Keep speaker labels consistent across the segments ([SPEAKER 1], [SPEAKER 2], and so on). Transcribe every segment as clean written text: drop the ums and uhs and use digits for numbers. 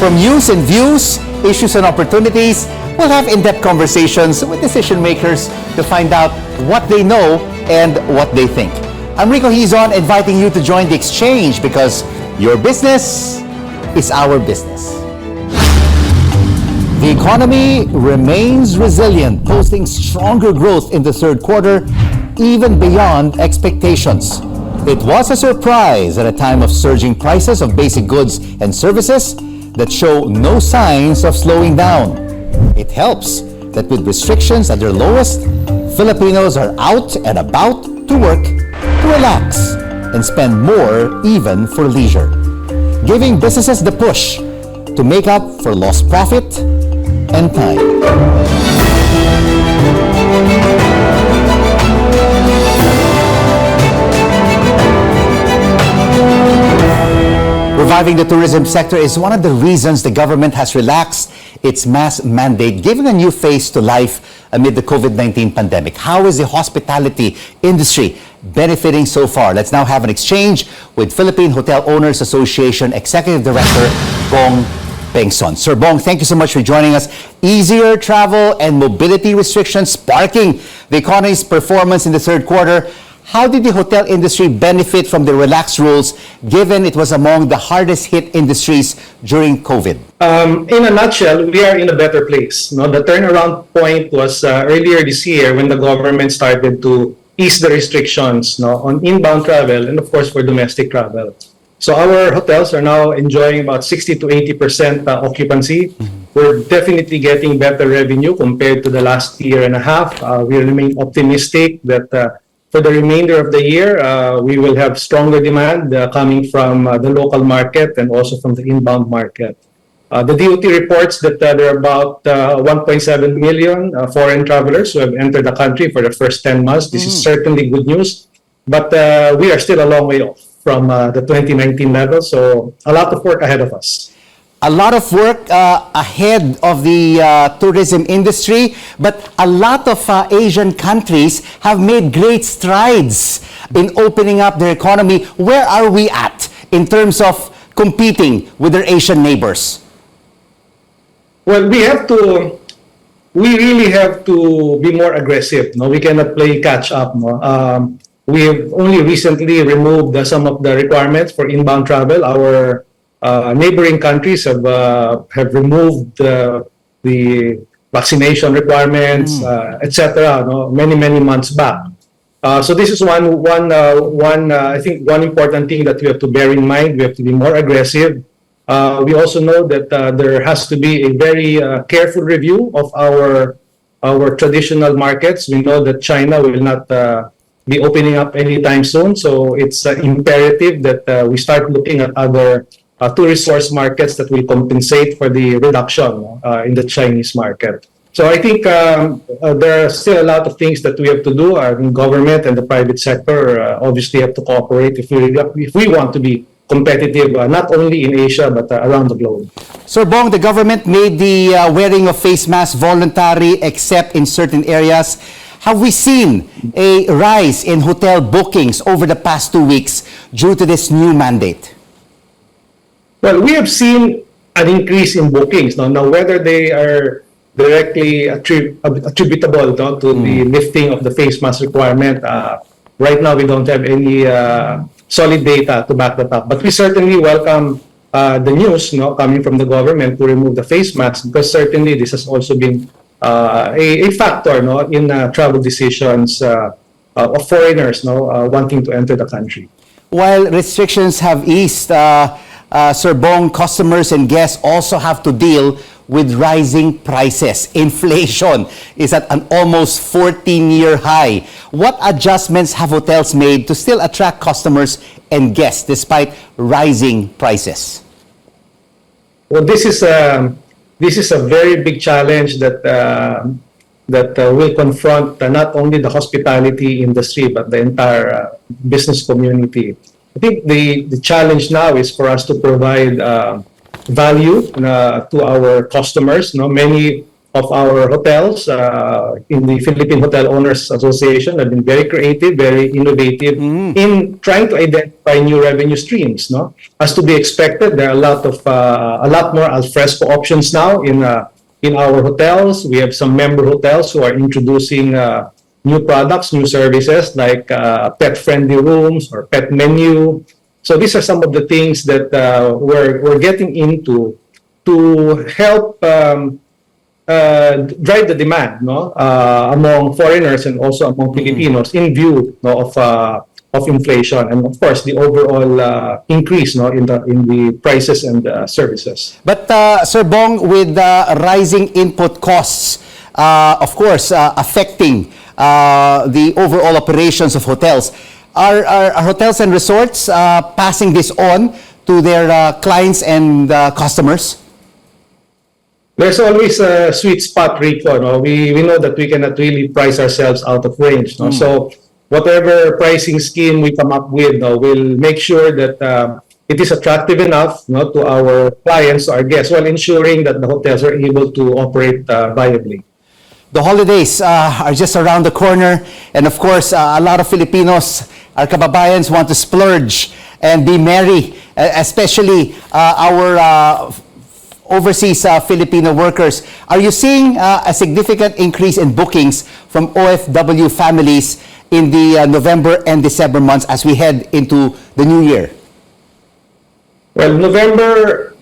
[SPEAKER 1] From news and views, issues and opportunities, we'll have in-depth conversations with decision makers to find out what they know and what they think. I'm Rico Hizon, inviting you to join the exchange because your business is our business. The economy remains resilient, posting stronger growth in the third quarter, even beyond expectations. It was a surprise at a time of surging prices of basic goods and services that show no signs of slowing down. It helps that with restrictions at their lowest, Filipinos are out and about to work, to relax, and spend more even for leisure, giving businesses the push to make up for lost profit and time. Reviving the tourism sector is one of the reasons the government has relaxed its mask mandate, giving a new face to life amid the COVID-19 pandemic. How is the hospitality industry benefiting so far? Let's now have an exchange with Philippine Hotel Owners Association Executive Director Bong Pengson. Sir Bong, thank you so much for joining us. Easier travel and mobility restrictions sparking the economy's performance in the third quarter. How did the hotel industry benefit from the relaxed rules, given it was among the hardest hit industries during COVID?
[SPEAKER 2] In a nutshell, we are in a better place. No, the turnaround point was earlier this year when the government started to ease the restrictions on inbound travel and of course for domestic travel. So our hotels are now enjoying about 60 to 80% occupancy. We're definitely getting better revenue compared to the last year and a half. We remain optimistic that for the remainder of the year, we will have stronger demand coming from the local market and also from the inbound market. The DOT reports that there are about 1.7 million foreign travelers who have entered the country for the first 10 months. This is certainly good news, but we are still a long way off from the 2019 level, so a lot of work ahead of us.
[SPEAKER 1] A lot of work ahead of the tourism industry, but a lot of Asian countries have made great strides in opening up their economy. Where are we at in terms of competing with their Asian neighbors?
[SPEAKER 2] Well, we really have to be more aggressive. No, we cannot play catch up. No? We have only recently removed some of the requirements for inbound travel. Our neighboring countries have removed the vaccination requirements, etc. No, many months back. So this is one I think one important thing that we have to bear in mind. We have to be more aggressive. We also know that there has to be a very careful review of our traditional markets. We know that China will not be opening up anytime soon, so it's imperative that we start looking at other tourist source markets that will compensate for the reduction in the Chinese market. So I think there are still a lot of things that we have to do. Our government and the private sector obviously have to cooperate if we want to be competitive, not only in Asia but around the globe.
[SPEAKER 1] Sir Bong, the government made the wearing of face masks voluntary except in certain areas. Have we seen a rise in hotel bookings over the past 2 weeks due to this new mandate?
[SPEAKER 2] Well, we have seen an increase in bookings. Now whether they are directly attributable to the lifting of the face mask requirement, right now we don't have any solid data to back that up. But we certainly welcome the news coming from the government to remove the face mask, because certainly this has also been a factor in travel decisions of foreigners wanting to enter the country.
[SPEAKER 1] While restrictions have eased, Sir Bong, customers and guests also have to deal with rising prices. Inflation is at an almost 14-year high. What adjustments have hotels made to still attract customers and guests despite rising prices?
[SPEAKER 2] Well, this is a very big challenge that will confront not only the hospitality industry but the entire business community. I think the challenge now is for us to provide value to our customers. Many of our hotels in the Philippine Hotel Owners Association have been very creative, very innovative in trying to identify new revenue streams. No, as to be expected, there are a lot more alfresco options now in our hotels. We have some member hotels who are introducing new products, new services like pet-friendly rooms or pet menu. So these are some of the things that we're getting into to help drive the demand, no, among foreigners and also among Filipinos in view, no, of inflation and of course the overall increase, no, in the prices and services.
[SPEAKER 1] But Sir Bong, with rising input costs, of course, affecting the overall operations of hotels, are hotels and resorts passing this on to their clients and customers?
[SPEAKER 2] There's always a sweet spot, Rico. No? We know that we cannot really price ourselves out of range. No? So whatever pricing scheme we come up with, no, we'll make sure that it is attractive enough, no, to our clients, our guests, while ensuring that the hotels are able to operate viably.
[SPEAKER 1] The holidays are just around the corner, and of course, a lot of Filipinos, our kababayans, want to splurge and be merry, especially our overseas Filipino workers. Are you seeing a significant increase in bookings from OFW families in the November and December months as we head into the new year?
[SPEAKER 2] Well, November,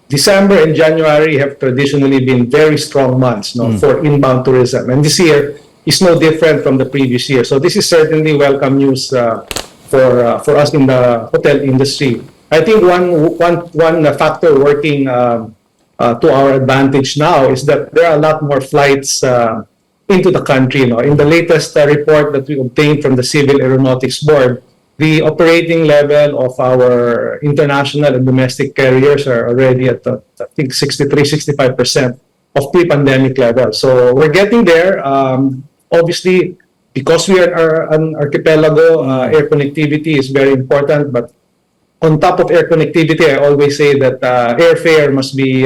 [SPEAKER 2] December, and January have traditionally been very strong months, no, for inbound tourism. And this year is no different from the previous year. So this is certainly welcome news for us in the hotel industry. I think one factor working to our advantage now is that there are a lot more flights into the country. No? In the latest report that we obtained from the Civil Aeronautics Board, the operating level of our international and domestic carriers are already at, I think, 63-65% of pre-pandemic level. So we're getting there. Obviously, because we are an archipelago, air connectivity is very important. But on top of air connectivity, I always say that airfare must be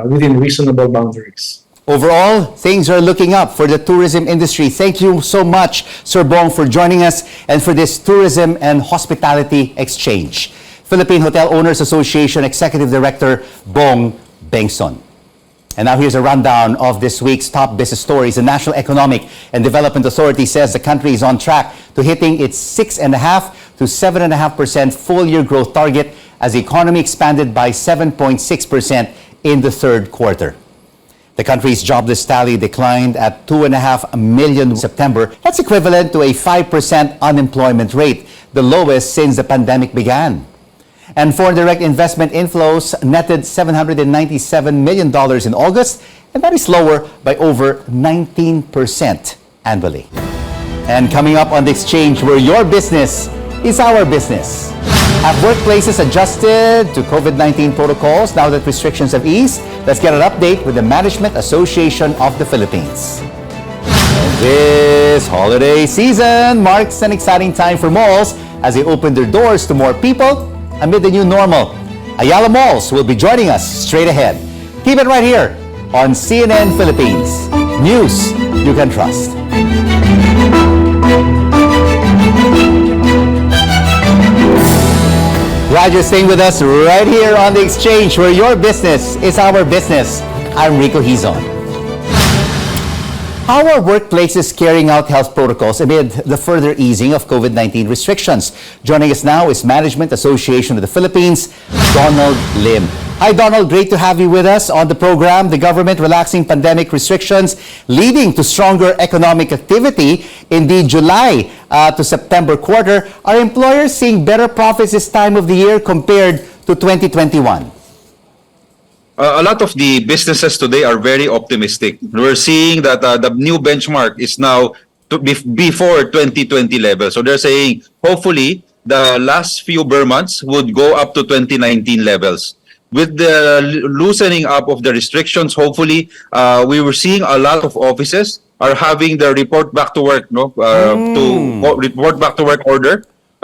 [SPEAKER 2] within reasonable boundaries.
[SPEAKER 1] Overall, things are looking up for the tourism industry. Thank you so much, Sir Bong, for joining us and for this tourism and hospitality exchange. Philippine Hotel Owners Association Executive Director Bong Bengson. And now here's a rundown of this week's top business stories. The National Economic and Development Authority says the country is on track to hitting its 6.5% to 7.5% full-year growth target as the economy expanded by 7.6% in the third quarter. The country's jobless tally declined at 2.5 million in September. That's equivalent to a 5% unemployment rate, the lowest since the pandemic began. And foreign direct investment inflows netted $797 million in August, and that is lower by over 19% annually. And coming up on the exchange, where your business is our business. Have workplaces adjusted to COVID-19 protocols now that restrictions have eased? Let's get an update with the Management Association of the Philippines. And this holiday season marks an exciting time for malls as they open their doors to more people amid the new normal. Ayala Malls will be joining us straight ahead. Keep it right here on CNN Philippines. News you can trust. Glad you're staying with us right here on The Exchange, where your business is our business. I'm Rico Hizon. How are workplaces carrying out health protocols amid the further easing of COVID-19 restrictions? Joining us now is Management Association of the Philippines, Donald Lim. Hi, Donald. Great to have you with us on the program. The government relaxing pandemic restrictions leading to stronger economic activity in the July to September quarter. Are employers seeing better profits this time of the year compared to 2021?
[SPEAKER 3] A lot of the businesses today are very optimistic. We're seeing that the new benchmark is now before 2020 level. So they're saying hopefully the last few bare months would go up to 2019 levels. With the loosening up of the restrictions, hopefully we were seeing a lot of offices are having the report back to work, to report back to work order.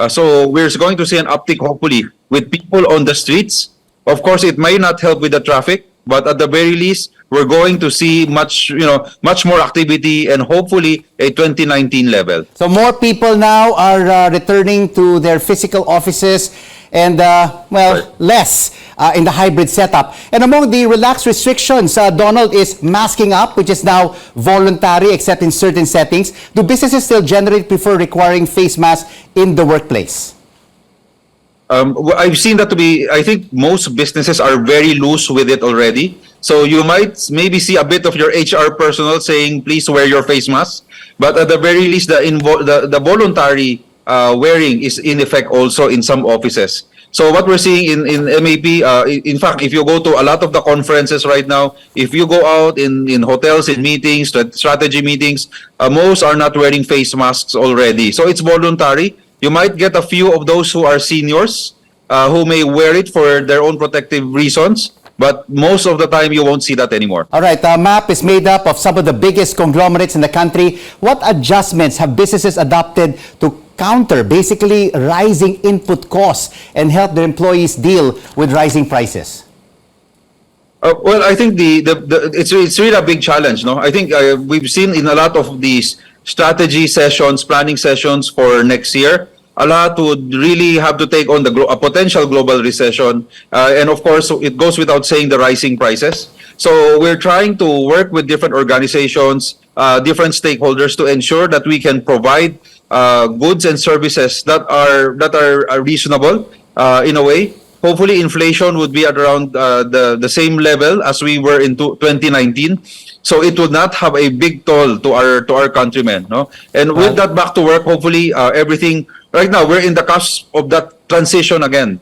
[SPEAKER 3] So we're going to see an uptick hopefully with people on the streets. Of course, it may not help with the traffic, but at the very least, we're going to see much more activity and hopefully a 2019 level.
[SPEAKER 1] So more people now are returning to their physical offices and,
[SPEAKER 3] Right.
[SPEAKER 1] less in the hybrid setup. And among the relaxed restrictions, Donald, is masking up, which is now voluntary except in certain settings. Do businesses still generally prefer requiring face masks in the workplace?
[SPEAKER 3] I've seen that to be, I think most businesses are very loose with it already. So you might maybe see a bit of your HR personnel saying, please wear your face mask. But at the very least, the voluntary wearing is in effect also in some offices. So what we're seeing in MAP, in fact, if you go to a lot of the conferences right now, if you go out in hotels, in meetings, strategy meetings, most are not wearing face masks already. So it's voluntary. You might get a few of those who are seniors who may wear it for their own protective reasons, but most of the time you won't see that anymore.
[SPEAKER 1] All right, MAP is made up of some of the biggest conglomerates in the country. What adjustments have businesses adopted to counter basically rising input costs and help their employees deal with rising prices?
[SPEAKER 3] Well, I think it's really a big challenge, no? I think we've seen in a lot of these strategy sessions, planning sessions for next year, a lot would really have to take on a potential global recession, and of course, it goes without saying the rising prices. So we're trying to work with different organizations, different stakeholders to ensure that we can provide goods and services that are reasonable in a way. Hopefully, inflation would be at around the same level as we were in 2019. So it would not have a big toll to our countrymen, no? And with that back to work, hopefully everything. Right now, we're in the cusp of that transition again.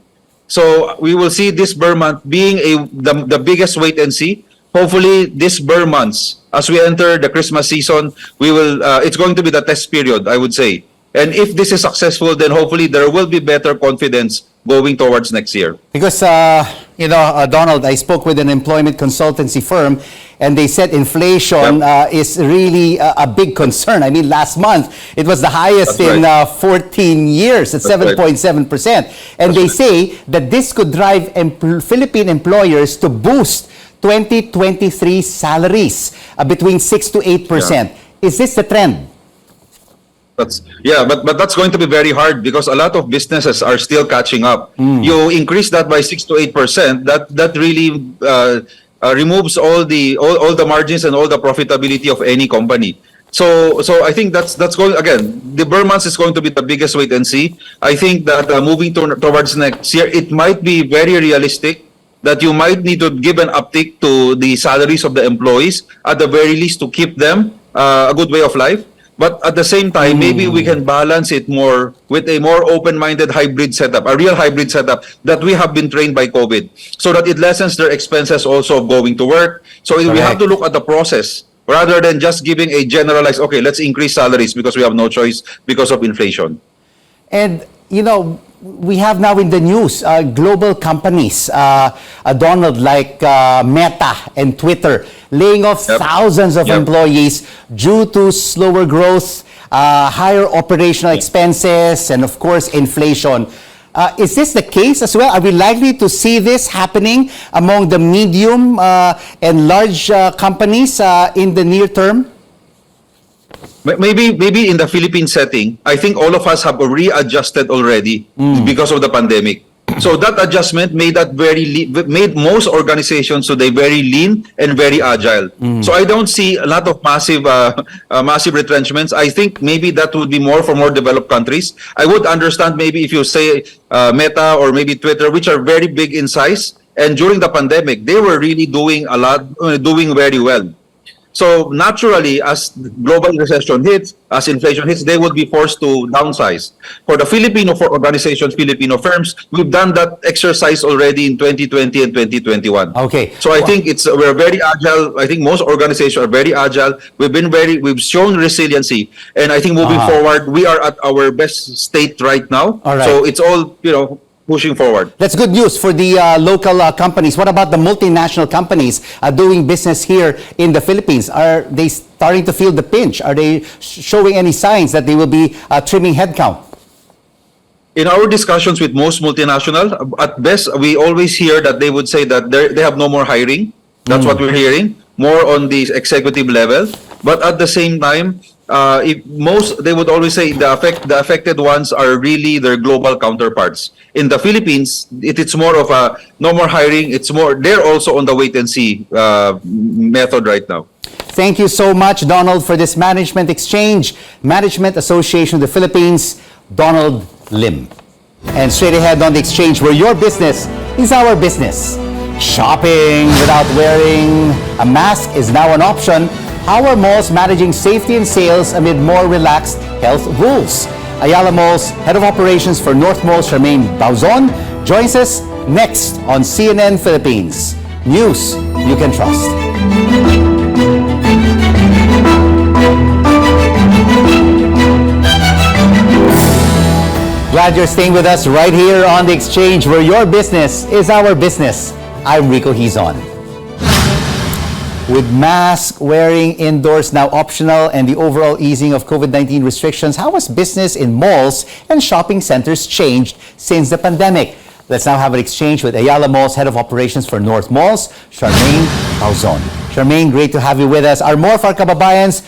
[SPEAKER 3] So we will see this Burr month being the biggest wait and see. Hopefully, this Burr months, as we enter the Christmas season, we will. It's going to be the test period, I would say. And if this is successful, then hopefully there will be better confidence going towards next year.
[SPEAKER 1] Because, Donald, I spoke with an employment consultancy firm and they said inflation is really a big concern. I mean, last month, it was the highest
[SPEAKER 3] That's
[SPEAKER 1] in
[SPEAKER 3] right.
[SPEAKER 1] 14 years at
[SPEAKER 3] That's right.
[SPEAKER 1] 7.7%. And they say that this could drive Philippine employers to boost 2023 salaries between 6 to 8%. Is this the trend?
[SPEAKER 3] But that's going to be very hard because a lot of businesses are still catching up. You increase that by 6 to 8%. That really removes all the margins and all the profitability of any company. So I think that's going again. The Burr months is going to be the biggest wait and see. I think that moving towards next year, it might be very realistic that you might need to give an uptick to the salaries of the employees at the very least to keep them a good way of life. But at the same time, maybe we can balance it more with a more open-minded hybrid setup, a real hybrid setup that we have been trained by COVID, so that it lessens their expenses also of going to work. So we have to look at the process rather than just giving a generalized, okay, let's increase salaries because we have no choice because of inflation.
[SPEAKER 1] And, we have now in the news global companies, Donald, like Meta and Twitter, laying off thousands of employees due to slower growth, higher operational expenses, and of course, inflation. Is this the case as well? Are we likely to see this happening among the medium and large companies in the near term?
[SPEAKER 3] Maybe in the Philippine setting, I think all of us have readjusted already because of the pandemic. So that adjustment made made most organizations today very lean and very agile. So I don't see a lot of massive retrenchments. I think maybe that would be more for more developed countries. I would understand maybe if you say Meta or maybe Twitter, which are very big in size, and during the pandemic they were really doing very well. So naturally, as global recession hits, as inflation hits, they would be forced to downsize. For the Filipino organizations, Filipino firms, we've done that exercise already in 2020 and 2021.
[SPEAKER 1] Okay.
[SPEAKER 3] So I think we're very agile. I think most organizations are very agile. We've shown resiliency, and I think moving forward, we are at our best state right now.
[SPEAKER 1] All right.
[SPEAKER 3] So it's all pushing forward.
[SPEAKER 1] That's good news for the local companies. What about the multinational companies doing business here in the Philippines? Are they starting to feel the pinch? Are they showing any signs that they will be trimming headcount?
[SPEAKER 3] In our discussions with most multinational, at best, we always hear that they would say that they have no more hiring. That's what we're hearing, more on the executive level. But at the same time, they would always say the affected ones are really their global counterparts. In the Philippines, it's more of a no more hiring. It's more they're also on the wait and see method right now.
[SPEAKER 1] Thank you so much, Donald, for this management exchange. Management Association of the Philippines, Donald Lim. And straight ahead on the exchange, where your business is our business. Shopping without wearing a mask is now an option. How are malls managing safety and sales amid more relaxed health rules? Ayala Mall's Head of Operations for North Mall, Charmaine Bauzon, joins us next on CNN Philippines. News you can trust. Glad you're staying with us right here on the exchange, where your business is our business. I'm Rico Hizon. With mask wearing indoors now optional and the overall easing of COVID-19 restrictions, how has business in malls and shopping centers changed since the pandemic? Let's now have an exchange with Ayala Mall's Head of Operations for North Malls, Charmaine Bauzon. Charmaine, great to have you with us. Are more of our kababayans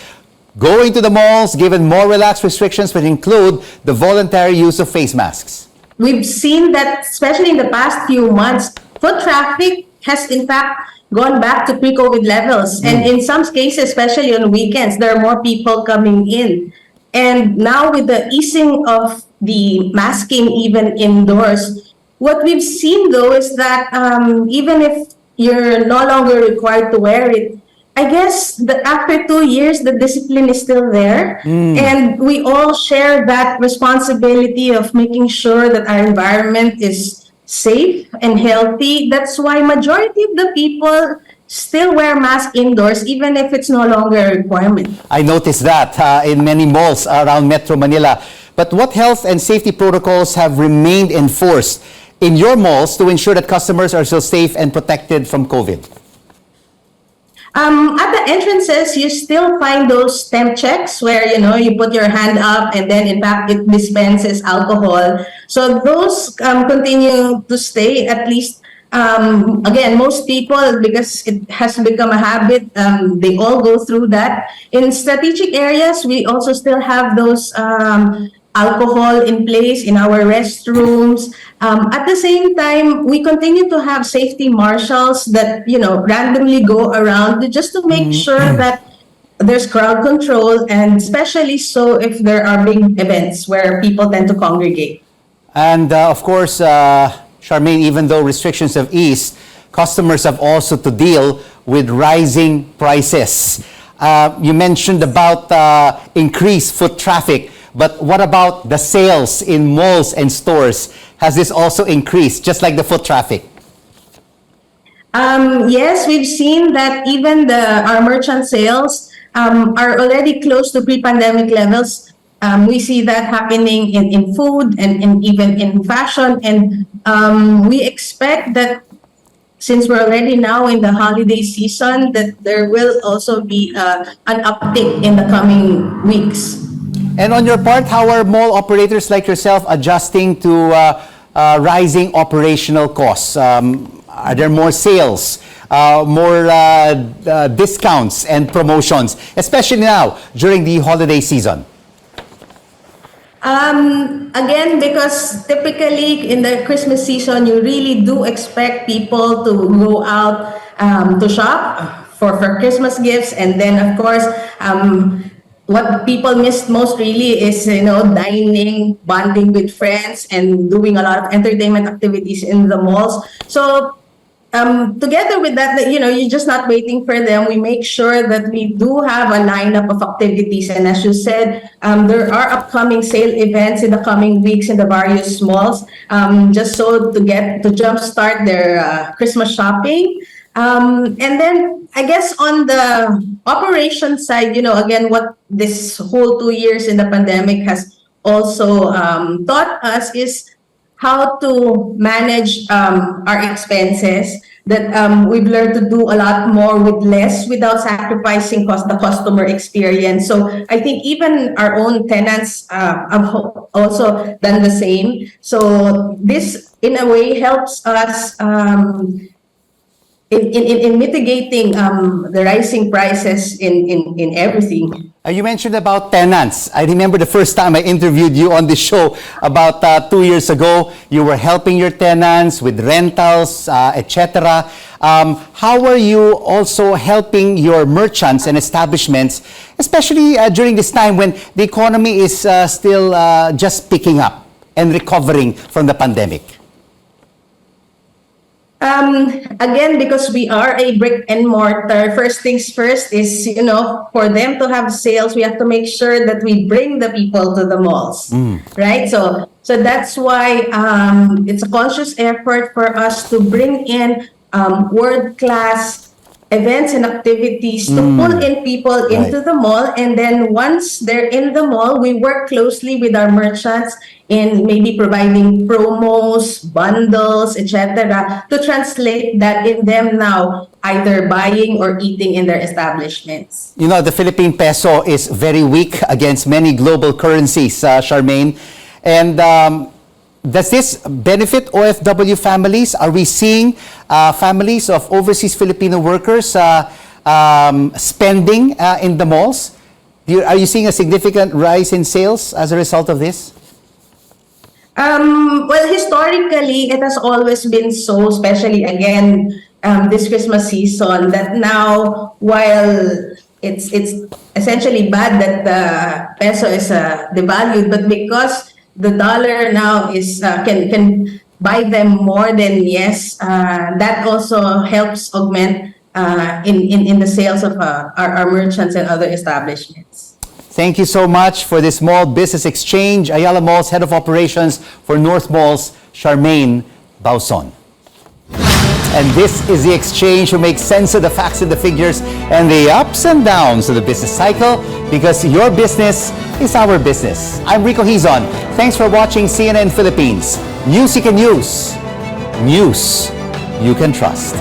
[SPEAKER 1] going to the malls given more relaxed restrictions, which include the voluntary use of face masks?
[SPEAKER 4] We've seen that, especially in the past few months, foot traffic has in fact gone back to pre-COVID levels. And in some cases, especially on weekends, there are more people coming in. And now with the easing of the masking even indoors, what we've seen though is that even if you're no longer required to wear it, I guess that after 2 years, the discipline is still there. And we all share that responsibility of making sure that our environment is safe and healthy. That's why majority of the people still wear masks indoors, even if it's no longer a requirement.
[SPEAKER 1] I noticed that in many malls around Metro Manila. But what health and safety protocols have remained enforced in your malls to ensure that customers are still safe and protected from COVID?
[SPEAKER 4] At the entrances, you still find those temp checks where, you put your hand up and then in fact it dispenses alcohol. So those continue to stay, at least, again, most people, because it has become a habit, they all go through that. In strategic areas, we also still have those alcohol in place in our restrooms. At the same time, we continue to have safety marshals that, randomly go around just to make sure that there's crowd control, and especially so if there are big events where people tend to congregate.
[SPEAKER 1] And of course, Charmaine, even though restrictions have eased, customers have also to deal with rising prices. You mentioned about increased foot traffic. But what about the sales in malls and stores? Has this also increased, just like the foot traffic?
[SPEAKER 4] Yes, we've seen that even our merchant sales are already close to pre-pandemic levels. We see that happening in food and even in fashion. And we expect that since we're already now in the holiday season, that there will also be an uptick in the coming weeks.
[SPEAKER 1] And on your part, how are mall operators like yourself adjusting to rising operational costs? Are there more sales, more discounts and promotions, especially now during the holiday season?
[SPEAKER 4] Again, because typically in the Christmas season, you really do expect people to go out to shop for Christmas gifts. And then, of course, what people miss most really is, dining, bonding with friends, and doing a lot of entertainment activities in the malls. So together with that, you're just not waiting for them. We make sure that we do have a lineup of activities. And as you said, there are upcoming sale events in the coming weeks in the various malls, just so to jumpstart their Christmas shopping. And then I guess on the operation side, again, what this whole 2 years in the pandemic has also taught us is how to manage our expenses, that we've learned to do a lot more with less without sacrificing the customer experience. So I think even our own tenants have also done the same. So this, in a way, helps us in mitigating the rising prices in everything.
[SPEAKER 1] You mentioned about tenants. I remember the first time I interviewed you on this show about 2 years ago. You were helping your tenants with rentals, etc. How are you also helping your merchants and establishments, especially during this time when the economy is still just picking up and recovering from the pandemic?
[SPEAKER 4] Again, because we are a brick and mortar, first things first is, for them to have sales, we have to make sure that we bring the people to the malls, right? So that's why it's a conscious effort for us to bring in world-class events and activities to pull in people into the mall. And then once they're in the mall, we work closely with our merchants in maybe providing promos, bundles, etc., to translate that in them now either buying or eating in their establishments.
[SPEAKER 1] You know, the Philippine peso is very weak against many global currencies, Charmaine. And does this benefit OFW families? Are we seeing families of overseas Filipino workers spending in the malls? Are you seeing a significant rise in sales as a result of this?
[SPEAKER 4] Well, historically, it has always been so, especially again this Christmas season, that now while it's essentially bad that the peso is devalued, but because the dollar now is can buy them more, then yes, that also helps augment in the sales of our merchants and other establishments.
[SPEAKER 1] Thank you so much for this Mall Business Exchange. Ayala Malls Head of Operations for North Malls, Charmaine Bauson. And this is the exchange who makes sense of the facts and the figures and the ups and downs of the business cycle, because your business is our business. I'm Rico Hizon. Thanks for watching CNN Philippines. News you can use. News you can trust.